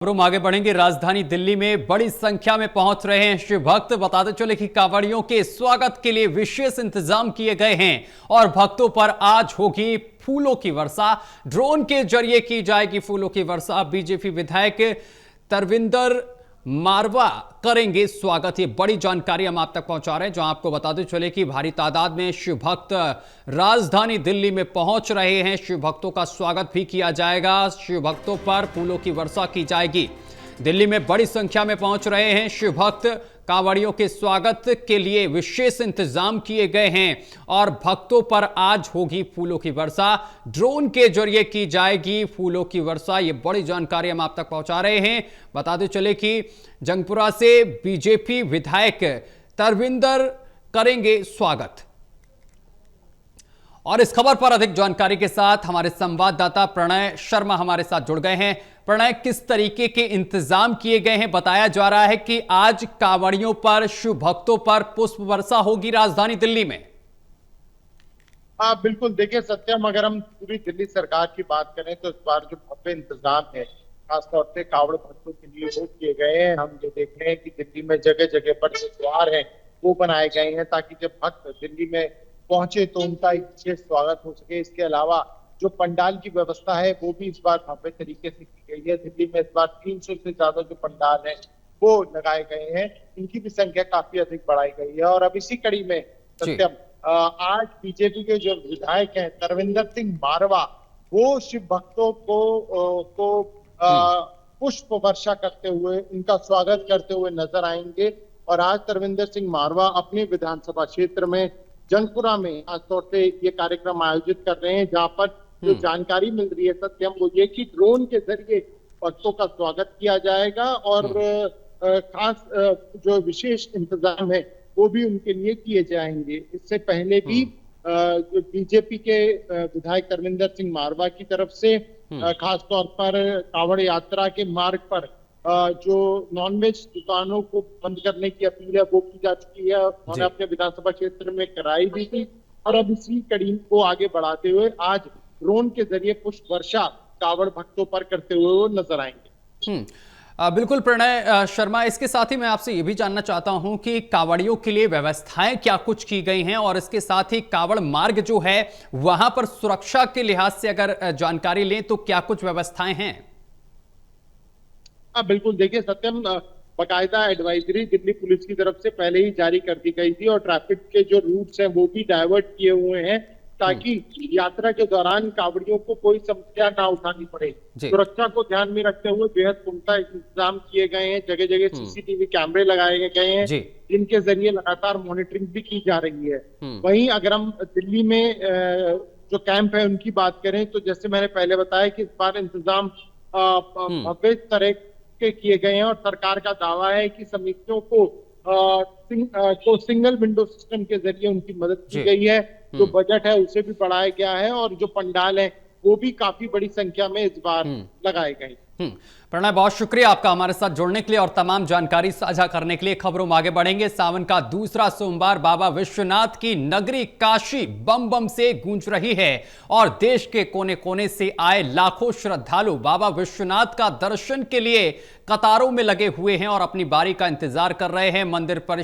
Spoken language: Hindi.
खबरों आगे बढ़ेंगे। राजधानी दिल्ली में बड़ी संख्या में पहुंच रहे हैं शिव भक्त। बताते चले कि कांवड़ियों के स्वागत के लिए विशेष इंतजाम किए गए हैं और भक्तों पर आज होगी फूलों की वर्षा। ड्रोन के जरिए की जाएगी फूलों की वर्षा। बीजेपी विधायक तरविंदर मारवा करेंगे स्वागत। ये बड़ी जानकारी हम आप तक पहुंचा रहे हैं, जो आपको बताते चले कि भारी तादाद में शिव भक्त राजधानी दिल्ली में पहुंच रहे हैं। शिव भक्तों का स्वागत भी किया जाएगा, शिव भक्तों पर फूलों की वर्षा की जाएगी। दिल्ली में बड़ी संख्या में पहुंच रहे हैं शिव भक्त। कांवड़ियों के स्वागत के लिए विशेष इंतजाम किए गए हैं और भक्तों पर आज होगी फूलों की वर्षा। ड्रोन के जरिए की जाएगी फूलों की वर्षा। ये बड़ी जानकारी हम आप तक पहुंचा रहे हैं। बताते चले कि जंगपुरा से बीजेपी विधायक तरविंदर करेंगे स्वागत। और इस खबर पर अधिक जानकारी के साथ हमारे संवाददाता प्रणय शर्मा हमारे साथ जुड़ गए हैं। प्रणय, किस तरीके के इंतजाम किए गए हैं? बताया जा रहा है कि आज कांवड़ियों पर, शिव भक्तों पर पुष्प वर्षा होगी राजधानी दिल्ली में। हाँ बिल्कुल, देखिए सत्यम, अगर हम पूरी दिल्ली सरकार की बात करें तो इस बार जो भव्य इंतजाम है खासतौर से कावड़ भक्तों के लिए वो किए गए हैं। हम ये देख रहे हैं कि दिल्ली में जगह जगह पर जो द्वार है वो बनाए गए हैं ताकि जब भक्त दिल्ली में पहुंचे तो उनका एक विशेष स्वागत हो सके। इसके अलावा जो पंडाल की व्यवस्था है वो भी इस बार भव्य तरीके से की गई है। दिल्ली में इस बार 300 से ज्यादा जो पंडाल है वो लगाए गए हैं, इनकी भी संख्या काफी अधिक बढ़ाई गई है। और अब इसी कड़ी में सत्यम, आज बीजेपी के जो विधायक हैं तरविंदर सिंह मारवा, वो शिव भक्तों को पुष्प वर्षा करते हुए, उनका स्वागत करते हुए नजर आएंगे। और आज तरविंदर सिंह मारवा अपने विधानसभा क्षेत्र में जंगपुरा में खासतौर से ये कार्यक्रम आयोजित कर रहे हैं, जहां पर जो जानकारी मिल रही है सत्यम वो ये कि ड्रोन के जरिए भक्तों का स्वागत किया जाएगा और खास जो विशेष इंतजाम है वो भी उनके लिए किए जाएंगे। इससे पहले भी जो बीजेपी के विधायक तरविंदर सिंह मारवा की तरफ से खास तौर पर कांवड़ यात्रा के मार्ग पर जो नॉनवेज दुकानों को बंद करने की अपील है वो की जा चुकी है। उन्होंने अपने विधानसभा क्षेत्र में कराई भी थी और अब इसी कड़ी को आगे बढ़ाते हुए आज ड्रोन के जरिए पुष्प वर्षा कांवड़ भक्तों पर करते हुए वो नजर आएंगे। बिल्कुल प्रणय शर्मा, इसके साथ ही मैं आपसे ये भी जानना चाहता हूं कि कांवड़ियों के लिए व्यवस्थाएं क्या कुछ की गई हैं और इसके साथ ही कांवड़ मार्ग जो है वहां पर सुरक्षा के लिहाज से अगर जानकारी लें तो क्या कुछ व्यवस्थाएं हैं? हाँ बिल्कुल, देखिए सत्यम, बाकायदा एडवाइजरी दिल्ली पुलिस की तरफ से पहले ही जारी कर दी गई थी और ट्रैफिक के जो रूट्स हैं वो भी डाइवर्ट किए हुए हैं ताकि यात्रा के दौरान कांवड़ियों को कोई समस्या ना उठानी पड़े। सुरक्षा को ध्यान में रखते हुए बेहद पुख्ता इंतजाम किए गए हैं। जगह जगह सीसीटीवी कैमरे लगाए गए हैं जिनके जरिए लगातार मॉनिटरिंग भी की जा रही है। वहीं अगर हम दिल्ली में जो कैंप है उनकी बात करें तो जैसे मैंने पहले बताया कि इस बार इंतजाम भव्य तरह के किए गए हैं और सरकार का दावा है कि समितियों को सिंगल विंडो सिस्टम के जरिए उनकी मदद की गई है। जो बजट है उसे भी बढ़ाया गया है और जो पंडाल है वो भी काफी बड़ी संख्या में इस बार लगाए गए। प्रणय, बहुत शुक्रिया आपका हमारे साथ जुड़ने के लिए और तमाम जानकारी साझा करने के लिए। खबरों में आगे बढ़ेंगे। सावन का दूसरा सोमवार बाबा विश्वनाथ की नगरी काशी बम बम से गूंज रही है और देश के कोने कोने से आए लाखों श्रद्धालु बाबा विश्वनाथ का दर्शन के लिए कतारों में लगे हुए हैं और अपनी बारी का इंतजार कर रहे हैं। मंदिर पर